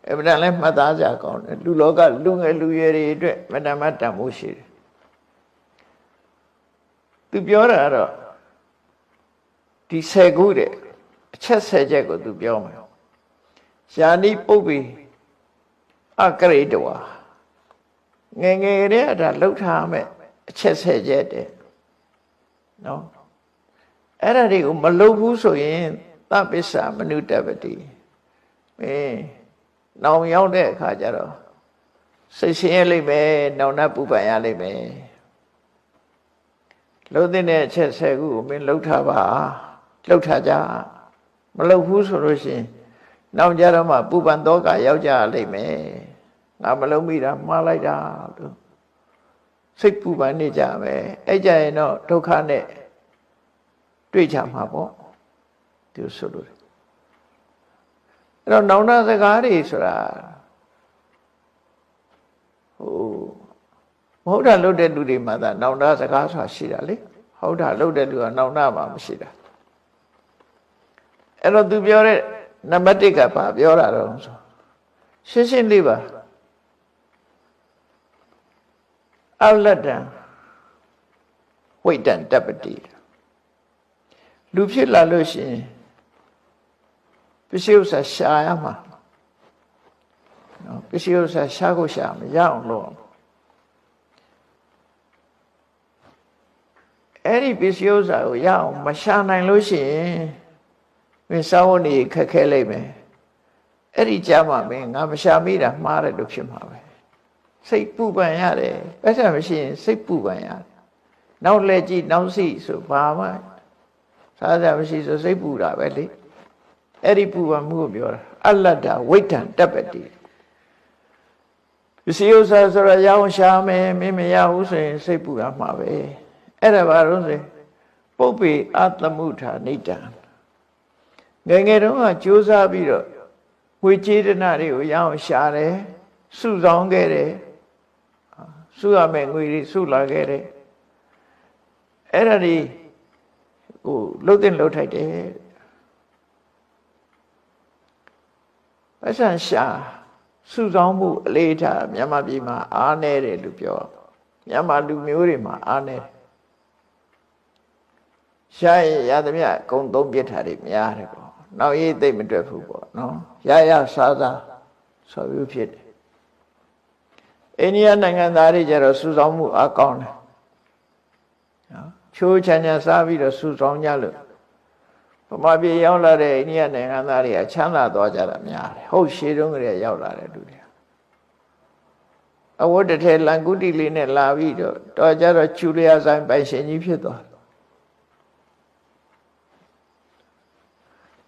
အမှန်တန်လည်းမှတ်သားကြကောင်းတယ်လူလောကလူငယ်လူရွယ်တွေအတွက်မတမတန်ဖို့ရှိတယ်သူပြောတာတော့ဒီ10ခုတဲ့အချက်10ချက်ကိုသူပြောမှာယာနိပုပ္ပိအကရိတဝါငယ်ငယ်တည်းဒါလှုပ်ထားမယ်အချက်10ချက်တဲ့နော်အဲ့ဒါတွေကိုမလှုပ်ဘူးဆိုရင်သပ္ပစ္စမနုတ္တပတိနောင်ရောက်တဲ့အခါကျတော့စိတ်ဆင်းရဲလိမ့်မယ်နောင်နှပူပန်ရလိမ့်မယ်လှုပ်တဲ့အချက်10ခုကိုမင်းလှုပ်ထားပါလှုပ်ထားကြမလှုပ်ဘူးဆိုလို့ရှိရင်နောက်ကြတော့မှပူပန်တော့ကရောက်ကြလိမ့်မယ်ငါမလှုပ်မိတာမှားလိုက်တာလို့စိတ်ပူပန်နေကြမယ်အဲ့ကြရင်တော့ဒုက္ခနဲ့တွေ့ကြမှာပေါ့သူဆိုလို့အဲ့တော့နောင်တစကားတွေဆိုတာမဟုတ်တာလုပ်တဲ့လူတွေမှာသာနောင်တစကားဆိုတာရှိတာလေဟုတ်တာလုပ်တဲ့လူကနောင်တမှာမရှိတာအဲ့တော့သူပြောတဲ့နံပါတ်1ကဘာပြောတာတော့ဆိုရှင်းရှင်းလေးပါအလတ္တံဝိတ္တံတပ္ပတိလူဖြစ်လာလို့ရှိရင်ပစ္စည်းဥစ္စာရှာရမှာနော်ပစ္စည်းဥစ္စာရှာကိုရှာမရအောင်လို့အဲ့ဒီပစ္စည်းဥစ္စာကိုရအောင်မရှာနိုင်လို့ရှိရင်မင်းစာဝန်ကြီးခက်ခဲလိမ့်မယ်အဲ့ဒီကြားမှာမင်းငါမရှာမိတာမှားတယ်လို့ဖြစ်မှာပဲစိတ်ပူပန်ရတယ်အဲ့ဒါမရှိရင်စိတ်ပူပန်ရတယ်နောက်လက်ကြည့်နောက်စီဆိုဘာမှစားကြမရှိဆိုစိတ်ပူတာပဲလေအဲ့ဒီပူပန်မှုကိုပြောတာအလတ္တဝိတ္တံတပ္ပတိပစ္စည်းဥစ္စာဆိုတော့ရအောင်ရှာမယ်မင်းမရဘူးဆိုရင်စိတ်ပူရမှာပဲအဲ့ဒါဘာလို့ဆိုပုပ္ပေအတ္တမုထာနိတံငယ်ငယ်တုန်းကကြိုးစားပြီးတော့ငွေကြေးဒနာတွေကိုရအောင်ရှာတယ်စုဆောင်ခဲ့တယ်စုရမယ်ငွေတွေစုလာခဲ့တယ်အဲ့ဒါတွေဟိုလှုပ်တဲ့လှုပ်ထိုက်တယ်ပတ်စံရှာစုဆောင်မှုအလေးထားမြန်မာပြည်မှာအားနည်းတယ်လို့ပြောမြန်မာလူမျိုးတွေမှာအားနည်းတယ်ရှာရင်ရသမျှအကုန်သုံးပြစ်ထားတွေများတယ်ပေါ့နောက်ရေးသိမ့်မတွက်ဘူးပေါ့နော်ရရစားစားဆိုပြီးဖြစ်တယ်အိန္ဒိယနိုင်ငံသားတွေကျတော့စုဆောင်မှုအကောင်းတယ်နော်ချိုးချမ်းချမ်းစားပြီးတော့စုဆောင်ကြလို့ဗမာပြည်ရောက်လာတဲ့အိန္ဒိယနိုင်ငံသားတွေကချမ်းသာသွားကြတာများတယ်ဟုတ်ရှေးတုန်းကလေးရောက်လာတဲ့လူတွေအဝတ်တစ်ထည်လန်ကုတီလေးနဲ့လာပြီးတော့ကြတော့ကျူလျာဆိုင်ပိုင်ရှင်ကြီးဖြစ်သွား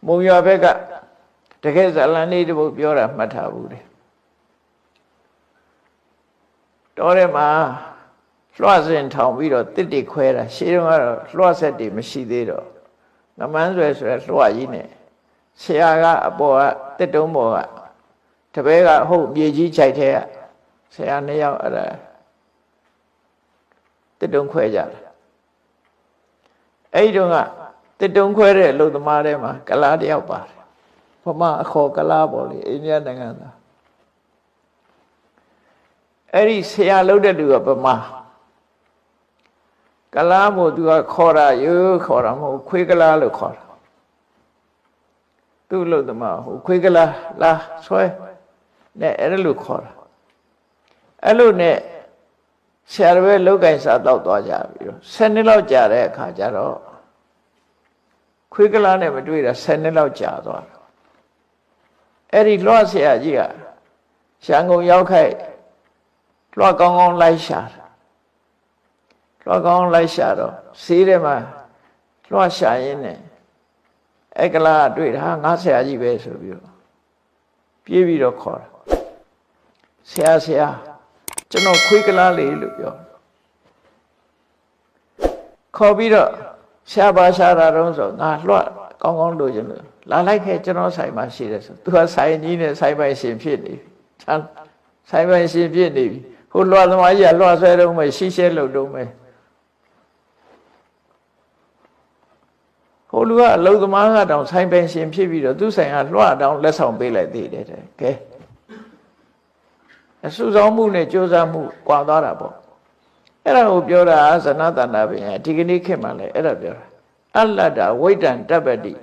မုံရွာဘက်ကတကယ်ဇလန်လေးတပုတ်ပြောတာမှတ်ထားဘူးလေတော်ထဲမှာလွှတ်စင်ထောင်ပြီးတော့တစ်တိခွဲတာရှေးတုန်းကတော့လွှတ်ဆက်တွေမရှိသေးတော့ငမန်းဆွဲဆိုတဲ့လွှတ်ကြီးနဲ့ဆရာကအပေါ်ကတစ်တုံးပေါ်ကတပည့်ကဟုတ်မြေကြီးခြိုက်ထဲကဆရာနှစ်ယောက်အဲ့ဒါတစ်တုံးခွဲကြတယ်အဲ့ဒီတုန်းကတစ်တုံးခွဲတဲ့အလုပ်သမားတွေမှာကလားတယောက်ပါတယ်ဗမာအခေါ်ကလားပေါ့လေအိန္ဒိယနိုင်ငံသားအဲ့ဒီဆရာလုပ်တဲ့လူကဗမာကလားမို့သူကခေါ်တာရိုးခေါ်တာမဟုတ်ခွေးကလားလို့ခေါ်တာသူ့လို့တမဟိုခွေးကလားလာဆွဲနဲ့အဲ့လိုခေါ်တာအဲ့လိုနဲ့ဆရာတော်ပဲလောက်ကင်စားတော့သွားကြပြီးတော့10နှစ်လောက်ကြာတဲ့အခါကျတော့ခွေးကလားနဲ့မတွေ့တာ10နှစ်လောက်ကြာသွားတယ်အဲ့ဒီလွှတ်ဆရာကြီးကရန်ကုန်ရောက်ခိုက်လွှတ်ကောင်းကောင်းလိုက်ရှာတယ်လွှတ်ကောင်းလိုက်ရှာတော့ဈေးထဲမှာလွှတ်ရှာရင်းနဲ့အဲ့ကလားတွေ့တာငါဆရာကြီးပဲဆိုပြီးတော့ပြေးပြီးတော့ခေါ်တာဆရာကျွန်တော်ခွေးကလားလေးလို့ပြောခေါ်ပြီးတော့ရှားပါရှားတာတော့ဆိုငါလွှတ်ကောင်းကောင်းလို့ကျွန်တော်လာလိုက်ခဲ့ကျွန်တော်ဆိုင်မှာရှိတယ်ဆိုသူကဆိုင်ကြီးနဲ့ဆိုင်ပိုင်ရှင်ဖြစ်နေပြီဆိုင်ပိုင်ရှင်ဖြစ်နေပြီဟိုလွှတ်သမားကြီးကလွှတ်ဆွဲတော့မယ်ရှိရှဲလို့တော့မယ်ဟိုလူကအလုံသမားကတောင်ဆိုင်ပိုင်ရှင်ဖြစ်ပြီးတော့သူ့ဆိုင်ကလွှတ်တောင်လက်ဆောင်ပေးလိုက်သေးတယ်တဲ့ကဲ စုဆောင်မှုနဲ့ကြိုးစားမှုကွာသွားတာပေါ့အဲ့ဒါကိုပြောတာဇနတနာပင်ဒီကနေ့ခေတ်မှာလည်းအဲ့ဒါပြောတာအလတ္တဝိတ္တံတပ္ပတိ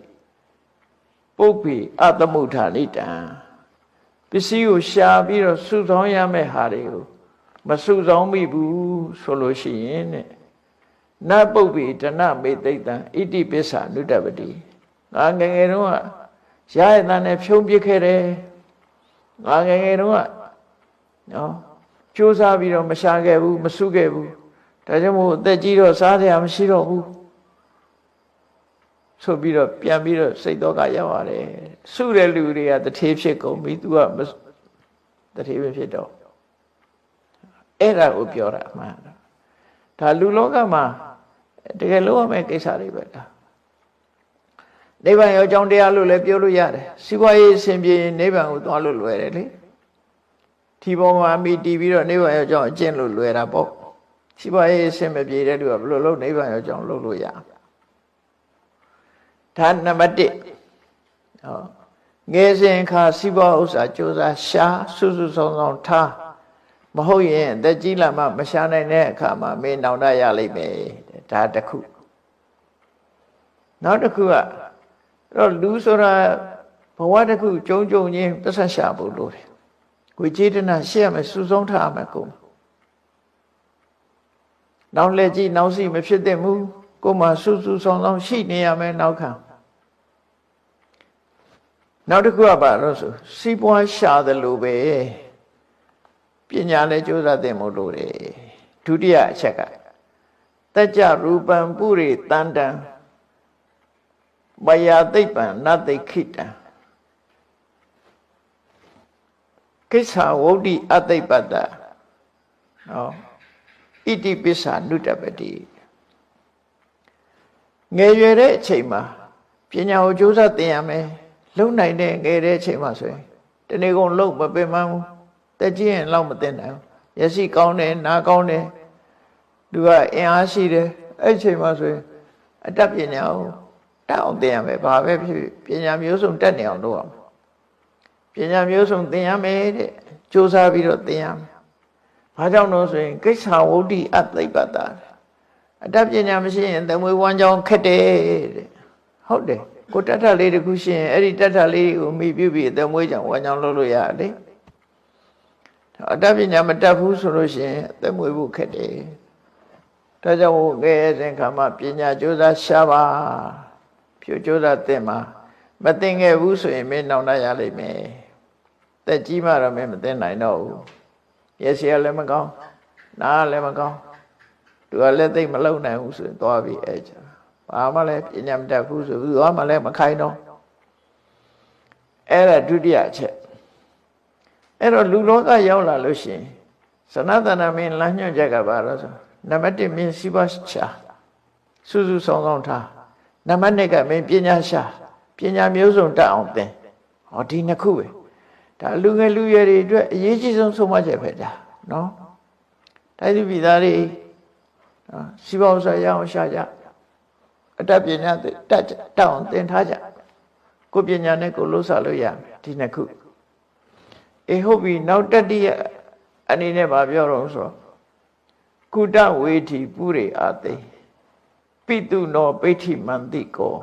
ပုပ္ပိအတမုဋ္ဌာနိတံပစ္စည်းကိုရှာပြီးတော့စုဆောင်ရမယ့်ဟာတွေကိုမစုဆောင်မိဘူးဆိုလို့ရှိရင်တဲ့နပုပ္ပိတဏမေသိတံဣတိပစ္ဆာနုတ္တပတိငါငယ်ငယ်တုန်းကရရတဲ့နဲ့ဖြုံးပစ်ခဲ့တယ်ငါငယ်ငယ်တုန်းကနော်ကြိုးစားပြီးတော့မရှာခဲ့ဘူးမစုခဲ့ဘူးဒါကြောင့်မို့အသက်ကြီးတော့စားစရာမရှိတော့ဘူးဆိုပြီးတော့ပြန်ပြီးတော့စိတ်တော့ကရောက်ရတယ်စုတဲ့လူတွေကတထေးဖြစ်ကုန်ပြီသူကတထေးပဲဖြစ်တော့အဲ့ဒါကိုပြောတာအမှန်ဒါလူလောကမှာတကယ်လို့ရမယ့်ကိစ္စတွေပဲဒါနိဗ္ဗာန်ရောအကြောင်းတရားလို့လည်းပြောလို့ရတယ်စီးပွားရေးအစဉ်ပြေနိဗ္ဗာန်ကိုသွားလို့လွယ်တယ်လေဒီပေါ်မှာမိတည်ပြီးတော့နိဗ္ဗာန်ရောအကြောင်းအကျင့်လို့လွယ်တာပေါ့စီးပွားရေးအစဉ်မပြေတဲ့လူကဘယ်လိုလုပ်နိဗ္ဗာန်ရောအကြောင်းလုပ်လို့ရဒါနံပါတ်1ဟောငယ်စဉ်ခါစီးပွားဥစ္စာကြိုးစားရှာစုစုဆောင်ဆောင်ထားမဟုတ်ရင်အသက်ကြီးလာမှမရှာနိုင်တဲ့အခါမှာမင်းနောင်တရလိမ့်မယ်ဒါတစ်ခုနောက်တစ်ခုကတော့လူဆိုတာဘဝတစ်ခုကြုံကြုံချင်းပတ်ဆက်ရှာဖို့လိုတယ်ကိုကျေတနာရှေ့ရမယ်စုဆုံးထားမယ်ကိုနောက်လက်ကြည့်နောက်စီမဖြစ်သင့်ဘူးကိုမှစုစုဆောင်ဆောင်ရှိနေရမယ်နောက်ခံနောက်တစ်ခုကဘာလို့ဆိုစီးပွားရှာတယ်လို့ပဲပညာလည်းကြိုးစားသင့်မို့လို့တယ်ဒုတိယအချက်ကတကြရူပံပုရိတန္တံမယာသိပ္ပံနသိခိတံကိစ္ဆာဝုဒ္ဓိအသိပ္ပတ္တနော်ဣတိပစ္ဆာနုတ္တပတိငယ်ရွယ်တဲ့အချိန်မှာပညာကိုကြိုးစားသင်ရမယ်လုံနိုင်တဲ့ငယ်တဲ့အချိန်မှာဆိုရင်တနေ့ကုန်လုံမပင်မဘူးတက်ကြီးရင်လောက်မသင်နိုင်ဘူးမျက်စိကောင်းတယ်နားကောင်းတယ်သူကအင်အားရှိတယ်အဲ့ချိန်မှာဆိုရင်အတတ်ပညာကိုတက်အောင်သင်ရမယ်ဘာပဲဖြစ်ဖြစ်ပညာမျိုးစုံတက်နေအောင်လုပ်ရမယ်ပညာမျိုးစုံသင်ရမယ်တဲ့ကြိုးစားပြီးတော့သင်ရမယ်ဘာကြောင့်လို့ဆိုရင်ကိစ္ဆာဝုဒ္ဓိအသိပ္ပတ္တအတတ်ပညာမရှိရင်သမွေဝမ်းကြောင်းခက်တယ်တဲ့ဟုတ်တယ်ကိုတတ်ထလေးတခုရှိရင်အဲ့ဒီတတ်ထလေးကိုမိပြုပြီးသမွေကြောင့်ဝမ်းကြောင်းလုပ်လို့ရတယ်အတတ်ပညာမတတ်ဘူးဆိုလို့ရှိရင်သမွေဖို့ခက်တယ်ဒါကြောင့်ငယ်စဉ်ခါမှပညာကြိုးစားရှာပါဖြူကြိုးစားသင်မှာမသင်ခဲ့ဘူးဆိုရင်မင်းနောင်တရလိမ့်မယ်တက်ကြီးမှတော့မင်းမသင်နိုင်တော့ဘူးမျက်စိကလည်းမကောင်းနားလည်းမကောင်းသူကလည်းသိမလုံနိုင်ဘူးဆိုရင်သွားပြီးအဲ့ချာဘာမှလည်းပညာမတတ်ဘူးဆိုသူကမှလည်းမခိုင်းတော့အဲ့ဒါဒုတိယအချက်အဲ့တော့လူလောကရောက်လာလို့ရှိရင်စနတနာမင်းလမ်းညွှန်ချက်ကဘာလို့ဆိုနံပါတ်1မင်းစီးပွားရှာစုစုဆောင်ဆောင်ထားနံပါတ်2ကမင်းပညာရှာပညာမျိုးစုံတတ်အောင်သင်ဟောဒီနှစ်ခုပဲဒါလူငယ်လူရွယ်တွေအတွက်အရေးကြီးဆုံးဆုံးမချက်ပဲဒါနော်တိုင်းသူပြည်သားတွေစီးပွားဥစ္စာရအောင်ရှာကြအတတ်ပညာတတ်အောင်သင်ထားကြကိုပညာနဲ့ကိုလှုပ်ရှားလို့ရမယ်ဒီနှစ်ခုအေးဟုတ်ပြီနောက်တတိယအနေနဲ့ဗာပြောတော့ဆိုကုတဝေထိပုရိအာသိပိတုနောပိဋိမန္တိကော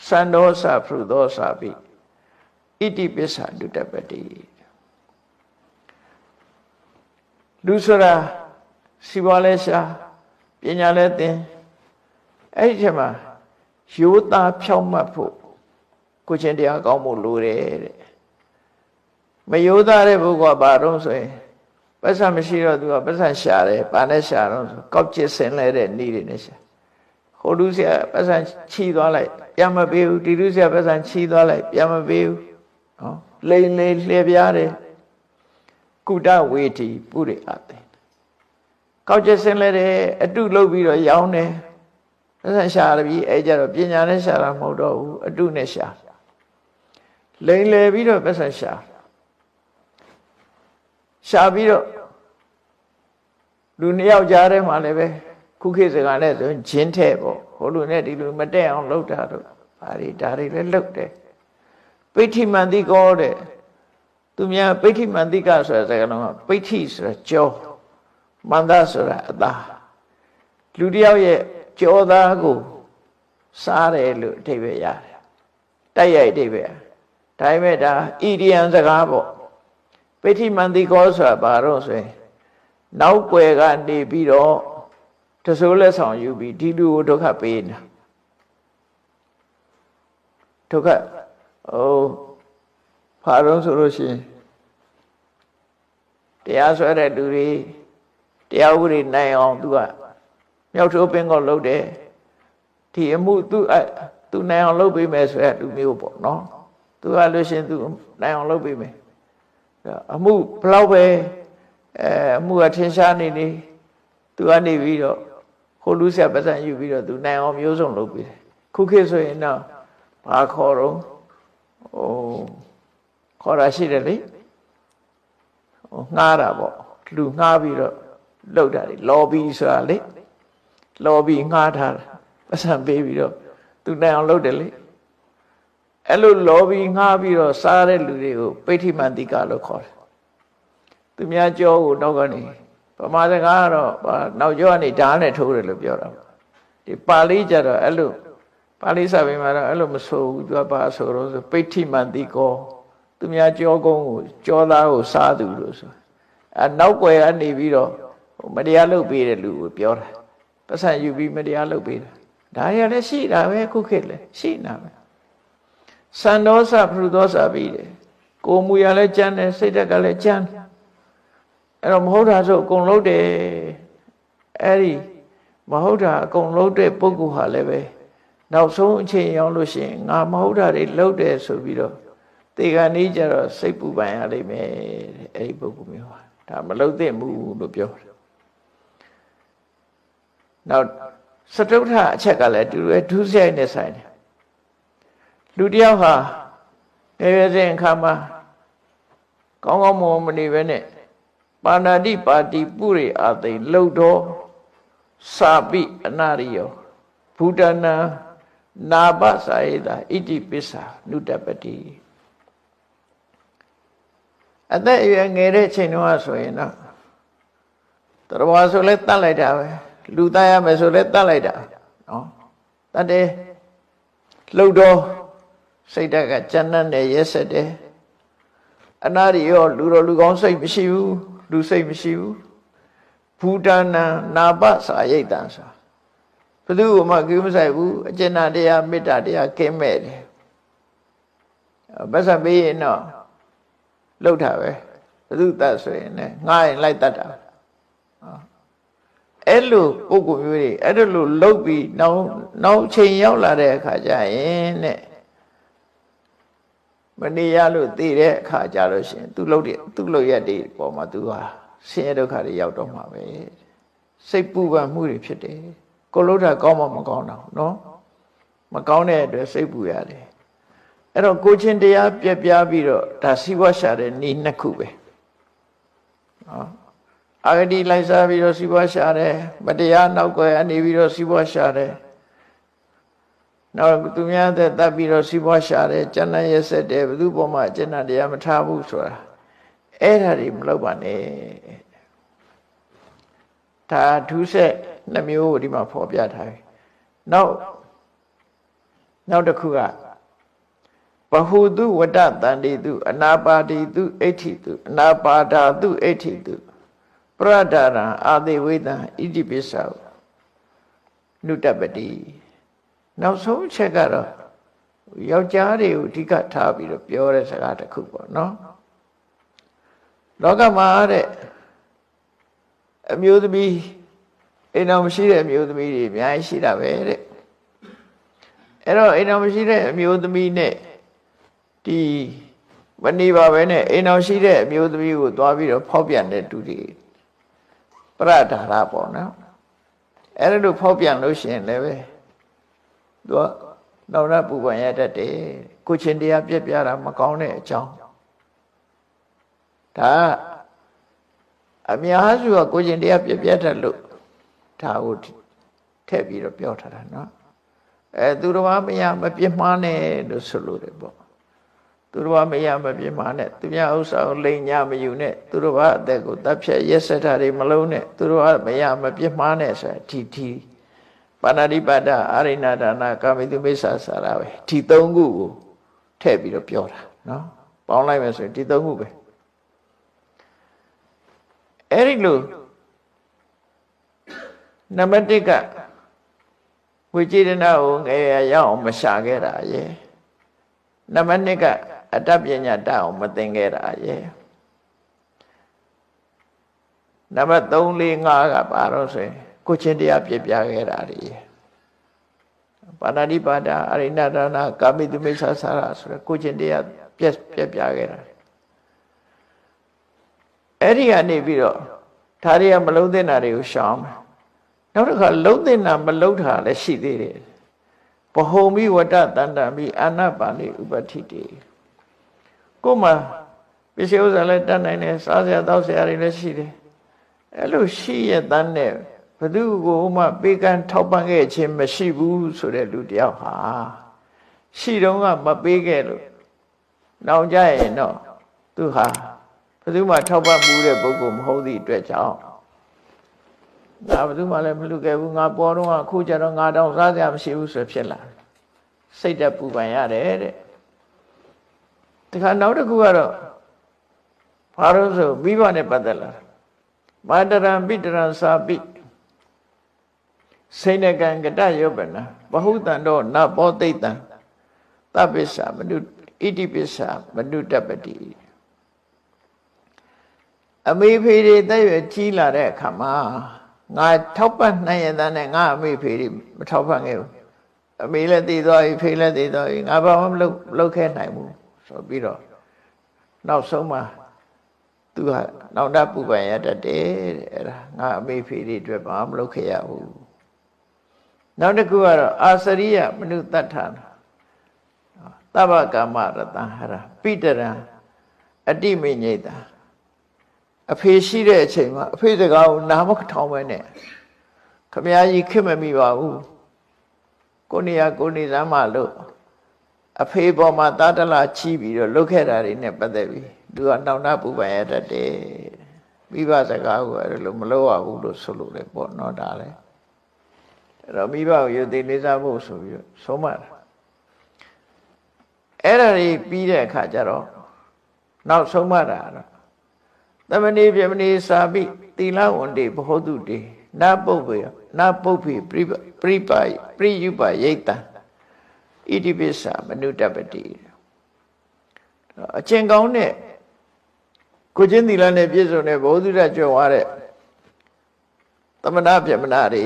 စန္ဒောသဖရုသောသပိဣတိပစ္ဆာဒုတ္တပတိလူဆိုတာစီပွားလဲရှာပညာလဲသင်အဲ့ဒီချက်မှာရိုးသားဖြောင့်မတ်ဖို့ကိုချင်းတရားကောင်းဖို့လိုတယ်တဲ့မရိုးသားတဲ့ပုဂ္ဂိုလ်ကဘာတော့ဆိုရင်ပတ်စံမရှိတော့သူကပတ်စံရှာတယ်ဘာနဲ့ရှာတော့ဆိုကောက်ကျစ်ဆင်လဲတဲ့နည်းတွေနဲ့ရှာဟိုလူဆရာပတ်စံချီသွားလိုက်ပြန်မပေးဘူးဒီလူဆရာပတ်စံချီသွားလိုက်ပြန်မပေးဘူးနော်လိန်လေလှည့်ပြားတယ်ကုတဝေတိပုရိအသိကောက်ကျစ်ဆင်လဲတယ်အတုလုပ်ပြီးတော့ရောင်းတယ်ပတ်စံရှာပြီးအဲကြတော့ပညာနဲ့ရှာတာမဟုတ်တော့ဘူးအတုနဲ့ရှာလိန်လေပြီးတော့ပတ်စံရှာပြီးတော့လူနှစ်ယောက်ကြားထဲမှာလည်းပဲခုခေတ်စကားနဲ့ဆိုရင်ဂျင်းထဲပေါ့ဟိုလူနဲ့ဒီလူမတက်အောင်လုပ်တာတော့ဒါတွေလည်းလုပ်တယ်ပိဋိမန္တိကောတဲ့ သူများပိဋိမန္တိကဆိုတဲ့စကားလုံးကပိဋိဆိုတာကြောမန္တဆိုတာအသားလူတယောက်ရဲ့ကြောသားကိုစားတယ်လို့အဓိပ္ပာယ်ရတယ်တိုက်ရိုက်အဓိပ္ပာယ်ဒါပေမဲ့ဒါဣရိယံစကားပေါ့ပိဋိမန္တိကောဆိုတာဘာလို့ဆိုရင်နောက်ွယ်ကနေပြီးတော့တဆိုးလက်ဆောင်ယူပြီးဒီလူကိုဒုက္ခပေးနေတာဒုက္ခဘာလို့ဆိုလို့ရှိရင်တရားဆွဲတဲ့လူတွေတရားဥပဒေနိုင်အောင်သူကမြောက်ထိုးပင်ကောလုပ်တယ်ဒီအမှုသူနိုင်အောင်လုပ်ပေးမယ်ဆိုတဲ့လူမျိုးပေါ့နော်သူကလို့ရှိရင်သူနိုင်အောင်လုပ်ပေးမယ်အမှုဘလောက်ပဲအမှုကထင်ရှားနေနေသူကနေပြီးတော့ဟိုလူဆက်ပတ်စံယူပြီးတော့သူနိုင်အောင်မျိုးစုံလုပ်ပေးတယ်ခုခေတ်ဆိုရင်တော့ဘာခေါ်တော့ခေါ်တာရှိတယ်လေငှားတာပေါ့လူငှားပြီးတော့လုပ်တာလေလော်ဘီဆိုတာလေလော်ဘီငှားထားတာပတ်စံပေးပြီးတော့သူနိုင်အောင်လုပ်တယ်လေအဲ့လိုလော်ဘီငှားပြီးတော့စားတဲ့လူတွေကိုပိဋိမန္တိကလို့ခေါ်တယ်သူများကြောကိုနောက်ကနေဗမာစကားကတော့နောက်ကျောကနေဓာတ်နဲ့ထိုးတယ်လို့ပြောတာဒီပါဠိကျတော့အဲ့လိုပါဠိစာပေမှာတော့အဲ့လိုမဆိုဘူးသူကဘာဆိုတော့ဆိုပိဋိမန္တိကောသူများကြောကုန်းကိုကြောသားကိုစားသူလို့ဆိုနောက်ွယ်ကနေပြီးတော့မတရားလုပ်ပေးတဲ့လူကိုပြောတာပတ်စံယူပြီးမတရားလုပ်ပေးတာဒါရလည်းရှိတာပဲခုခေတ်လည်းရှိနေတာပဲစံဒေါသပရုဒေါသပြီးတယ်ကိုယ်မူရလည်းကြမ်းတယ်စိတ်ဓာတ်ကလည်းကြမ်းအဲ့တော့မဟုတ်တာဆိုအကုန်လုံးတယ်အဲ့ဒီမဟုတ်တာအကုန်လုံးတဲ့ပုဂ္ဂိုလ်ဟာလည်းပဲနောက်ဆုံးအချိန်ရောက်လို့ရှိရင်ငါမဟုတ်တာတွေလုပ်တယ်ဆိုပြီးတော့တေခါနေကြတော့စိတ်ပူပန်ရလိမ့်မယ်တဲ့အဲ့ဒီပုဂ္ဂိုလ်မျိုးဟာဒါမလုပ်သင့်ဘူးလို့ပြောတယ်နောက်စတုထအချက်ကလည်းတူတယ်ဒုစရိုက်နဲ့ဆိုင်တယ်လူတယောက်ဟာငယ်ရွယ်စဉ်အခါမှာကောင်းကောင်းမွန်မနေပဲနဲ့ပါဏာတိပါတိပုရိအာသိလှုပ်တော်စာပိအနာရိယောဘူတနာနာပစာယေတာဣတိပစ္စာနုတပတိအသက်အရွယ်ငယ်တဲ့ချိန်တုန်းကဆိုရင်တော့တော်ဘာဆိုလဲတတ်လိုက်တာပဲလူသားရမယ်ဆိုလဲတတ်လိုက်တာနော်တတ်တယ်လှုပ်တော်စိတ်ဓာတ်ကကြမ်းတမ်းတယ်ရက်ဆက်တယ်အနာရိယောလူတော်လူကောင်းစိတ်မရှိဘူးလူစိတ်မရှိဘူးဘူတနာနာပစာရိတ်တံဆိုဘယ်သူမှကိမဆိုင်ဘူးအကျဉ်းတရားမေတ္တာတရားကင်းမဲ့တယ်ဗတ်စပေးရင်တော့လှုပ်တာပဲဘယ်သူတတ်ဆိုရင်လည်းငှားရင်လိုက်တတ်တာအဲ့လိုပုဂ္ဂိုလ်မျိုးတွေအဲ့လိုလှုပ်ပြီးနောက်ချိန်ရောက်လာတဲ့အခါကျရင်တဲ့မနေရလို့သိတဲ့အခါကျလို့ရှိရင်သူလှုပ်ရက်တွေပေါ်မှာသူဟာဆင်းရဲဒုက္ခတွေရောက်တော့မှာပဲစိတ်ပူပန်မှုတွေဖြစ်တယ်ကိုလှုပ်တာကောင်းမှမကောင်းတော့နော်မကောင်းတဲ့အတွက်စိတ်ပူရတယ်အဲ့တော့ကိုချင်းတရားပြက်ပြားပြီးတော့ဒါစီးပွားရှာတဲ့နေ့နှစ်ခုပဲနော်အာဂတိလိုက်စားပြီးတော့စီးပွားရှာတယ်မတရားနောက်ွယ်အနေပြီးတော့စီးပွားရှာတယ်နောက်သူများတဲ့တတ်ပြီးတော့စီးပွားရှာတယ်ကျန်တဲ့ရက်ဆက်တယ်ဘယ်သူပေါ်မှာကျန်တဲ့တရားမထားဘူးဆိုတာအဲ့ဒါတွေမလုပ်ပါနဲ့ဒါဒုစက်နှမျိုးကိုဒီမှာဖော်ပြထားပြီနောက်တစ်ခုကဘဟုတုဝတ္တတန္တိတုအနာပါတိတုအဋ္ဌိတုအနာပါဒာတုအဋ္ဌိတုပရဒရံအာတိဝိတံဣတိပိစ္ဆာနုတပတိနောက်ဆုံးချက်ကတော့ယောက်ျားတွေကိုအဓိကထားပြီးတော့ပြောတဲ့စကားတစ်ခုပေါ့နော်လောကမှာတဲ့အမျိုးသမီးအိမ်တော်မရှိတဲ့အမျိုးသမီးတွေအများကြီးရှိတာပဲတဲ့အဲ့တော့အိမ်တော်မရှိတဲ့အမျိုးသမီးနဲ့ဒီမနေပါပဲနဲ့အိမ်တော်ရှိတဲ့အမျိုးသမီးကိုသွားပြီးတော့ဖောက်ပြန်တဲ့သူတွေပရဒါရပေါ့နော်အဲ့ဒါလို့ဖောက်ပြန်လို့ရှိရင်လည်းပဲသူကနောက်ရပူပန်ရတတ်တယ်ကိုချင်းတရားပြက်ပြတာမကောင်းတဲ့အကြောင်းဒါအများစုကကိုချင်းတရားပြက်ပြတတ်လို့ဒါကိုထည့်ပြီးတော့ပြောထားတာနော်သူတော်မမပြစ်မှားနဲ့လို့ဆိုလို့တယ်ပေါ့ သူတော်ဘာမရမပြင်းမာနဲ့သူများဥစ္စာကိုလိမ်ညာမယူနဲ့သူတော်ဘာအသက်ကိုတပ်ဖြတ်ရက်စက်တာတွေမလုံးနဲ့သူတော်ဘာမရမပြင်းမာနဲ့ဆိုတာဒီပါဏာတိပါဒအာရိဏဒါနကာမိတုမိစ္ဆာစာရပဲဒီ၃ခုကိုထည့်ပြီးတော့ပြောတာနော်ပေါင်းလိုက်မယ်ဆိုရင်ဒီ၃ခုပဲအဲ့ဒီလိုနံပါတ်1ကဝိจิตနာကိုငယ်ရအောင်မရှာခဲ့တာရဲ့နံပါတ်2ကအတ္တပညာတတ်အောင်မသင်ခဲ့တာရဲ့နံပါတ်3 4 5ကဘာလို့ဆိုရင်ကိုချင်းတရားပြပြခဲ့တာတွေပါဏာတိပါဒအရိဏဒါနကာမိတုမိစ္ဆာစာရဆိုရကိုချင်းတရားပြပြခဲ့တာအဲ့ဒီကနေပြီးတော့ဒါတွေကမလုံးသင့်တာတွေကိုရှောင်မယ်နောက်တစ်ခါလုံးသင့်တာမလုံးတာလည်းရှိသေးတယ်ဘဟုံမိဝတ္တတန္တမိအာနာပါဏိဥပဋ္ဌိတေကိုမှပစ္စည်းဥစ္စာလည်းတတ်နိုင်တယ်စားစရာတောက်စရာတွေလည်းရှိတယ်အဲ့လိုရှိရတဲ့နဲ့ဘယ်သူကိုမှပေးကမ်းထောက်ပံ့ခဲ့ခြင်းမရှိဘူးဆိုတဲ့လူတယောက်ဟာရှိတော့ကမပေးခဲ့လို့နောက်ကြရင်တော့သူဟာဘယ်သူမှထောက်ပံ့မှုတဲ့ပုဂ္ဂိုလ်မဟုတ်သည့်အတွက်ကြောင့်ငါဘယ်သူမှလည်းမလုပ်ခဲ့ဘူးငါပေါ်တော့အခုကျတော့ငါတောင်စားစရာမရှိဘူးဆိုဖြစ်လာစိတ်တက်ပူပန်ရတယ်တဲ့တခါနောက်တစ်ခုကတော့ဘာလို့ဆိုမိဘနဲ့ပတ်သက်လာမာတရံပိတရံစာပိစိဏကံကတယောပနဘဟုတံတော့နဘောတိတ်တံသဗ္ဗစ္ဆမနုဣတိပစ္ဆမနုတပတိအမေဖေတွေတက်ရွယ်ကြီးလာတဲ့အခါမှာငါထောက်ပံ့နိုင်ရတဲ့ငါအမေဖေတွေမထောက်ပံ့ခဲ့ဘူးအမေလည်းတည်သွားပြီဖေလည်းတည်သွားပြီငါဘာမှမလုပ်ခဲ့နိုင်ဘူးဆိုပြီးတော့နောက်ဆုံးမှာသူကနောင်တပူပန်ရတတ်တယ်တဲ့အဲ့ဒါငါအမေဖေတွေအတွက်ဘာမှမလုပ်ခဲ့ရဘူးနောက်တစ်ခုကတော့အာစရိယမနုတ္တထာသဗ္ဗကာမရတံဟရပိတရံအတိမိညိတာအဖေရှိတဲ့အချိန်မှာအဖေစကားကိုနားမထောင်ပဲနဲ့ခမည်းကြီးခင်မမိပါဘူးကိုနေရကိုနေစမ်းမလို့အဖေပေါ်မှာတာတလာချီးပြီးတော့လုတ်ခဲ့တာတွေနဲ့ပတ်သက်ပြီးသူကနောင်တပူပန်ရတတ်တယ်မိဘစကားကိုအဲ့လိုမလုပ်ရဘူးလို့ဆိုလို့လေပေါ့နော်ဒါလည်းအဲ့တော့မိဘကိုယုံသိလေးစားဖို့ဆိုပြီးတော့ဆုံးမတာအဲ့ဒါတွေပြီးတဲ့အခါကျတော့နောက်ဆုံးမတာတော့သမဏေပြမဏေစာပိသီလဝန္တိဘဟုတုတေနပုပ္ပေနပုပ္ပေပရိပါပရိယုပယိတံဣတိပိစ္ဆမနုတပတိအကျင့်ကောင်းတဲ့ကိုချင်းသီလနဲ့ပြည့်စုံတဲ့ဘဝတုဒ္ဒကြွယ်ဝတဲ့သမဏပြမဏတွေ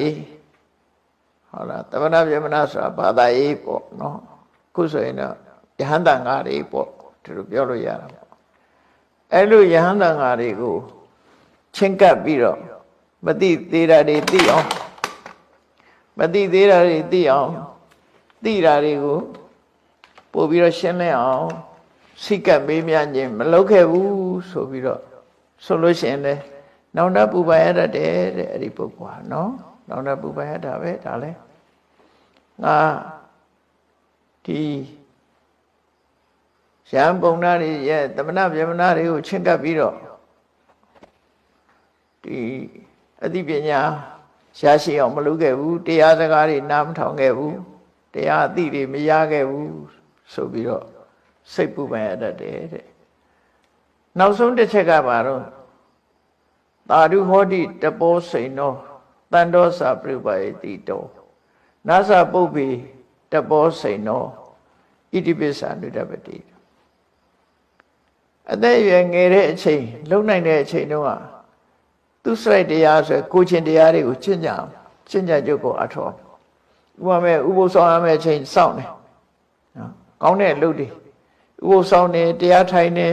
ဟုတ်လားသမဏပြမဏဆိုတာဘာသာရေးပေါ့နော်ခုဆိုရင်တော့ယဟန္တာငါတွေပေါ့ဒီလိုပြောလို့ရတာပေါ့အဲ့လိုယဟန္တာငါတွေကိုချင်းကပ်ပြီးတော့မသိသေးတာတွေသိအောင်မသိသေးတာတွေသိအောင်သိတာတွေကိုပို့ပြီးတော့ရှင်းလင်းအောင်စိတ်ကပ်မေးမြန်းခြင်းမလုပ်ခဲ့ဘူးဆိုပြီးတော့ဆိုလို့ရှိရင်လေနောင်တပူပန်ရတတ်တယ်တဲ့အဲ့ဒီပုဂ္ဂိုလ်ဟာနော်နောင်တပူပန်ရတာပဲဒါလဲငါဒီရံပုံနာတွေရဲ့သမဏဗြဟ္မဏတွေကိုချင်းကပ်ပြီးတော့ဒီအသိပညာရရှိအောင်မလုပ်ခဲ့ဘူးတရားစကားတွေနားမထောင်ခဲ့ဘူးတရားအသိတွေမရခဲ့ဘူးဆိုပြီးတော့စိတ်ပူပန်ရတတ်တယ်တဲ့နောက်ဆုံးတစ်ချက်ကပါတော့သာဓုဟောတိတပောစိန်နောတန်တောစာပြုပယတိတောနာသပုပ္ပေတပောစိန်နောဣတိပိစ္ဆာနုတပတိအသက်ရွယ်ငယ်တဲ့အချိန်လုံနိုင်တဲ့အချိန်တုန်းကသူစိုက်တရားဆိုကိုချင်းတရားတွေကိုကျင့်ကြကြုတ်ကိုအထောဥပမာဥပုသ်ဆောင်ရမယ့်အချိန်စောင့်နေနော်ကောင်းတဲ့အလုပ်တွေဥပုသ်ဆောင်နေတရားထိုင်နေ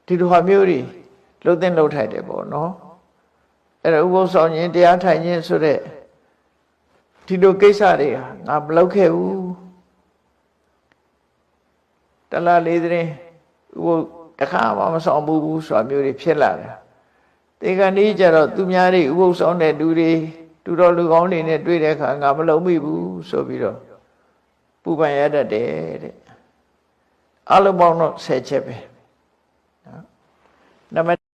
ဒီလိုဟာမျိုးတွေလှုပ်သင့်လှုပ်ထိုက်တယ်ပေါ့နော်အဲ့ဒါဥပုသ်ဆောင်ခြင်းတရားထိုင်ခြင်းဆိုတဲ့ဒီလိုကိစ္စတွေငါမလုပ်ခဲ့ဘူးတလားလေးတဲ့ဥပုသ်တခါမှမဆောင်ဘူးဆိုတာမျိုးတွေဖြစ်လာတယ်ဒီကနေ့ကျတော့သူများတွေဥပုသ်ဆောင်တဲ့လူတွေတူတော်လူကောင်းတွေနဲ့တွေ့တဲ့အခါငါမလုံမိဘူးဆိုပြီးတော့ပူပန်ရတတ်တယ်တဲ့ အလုံးပေါင်းတော့10ချက်ပဲနော်နံပါတ်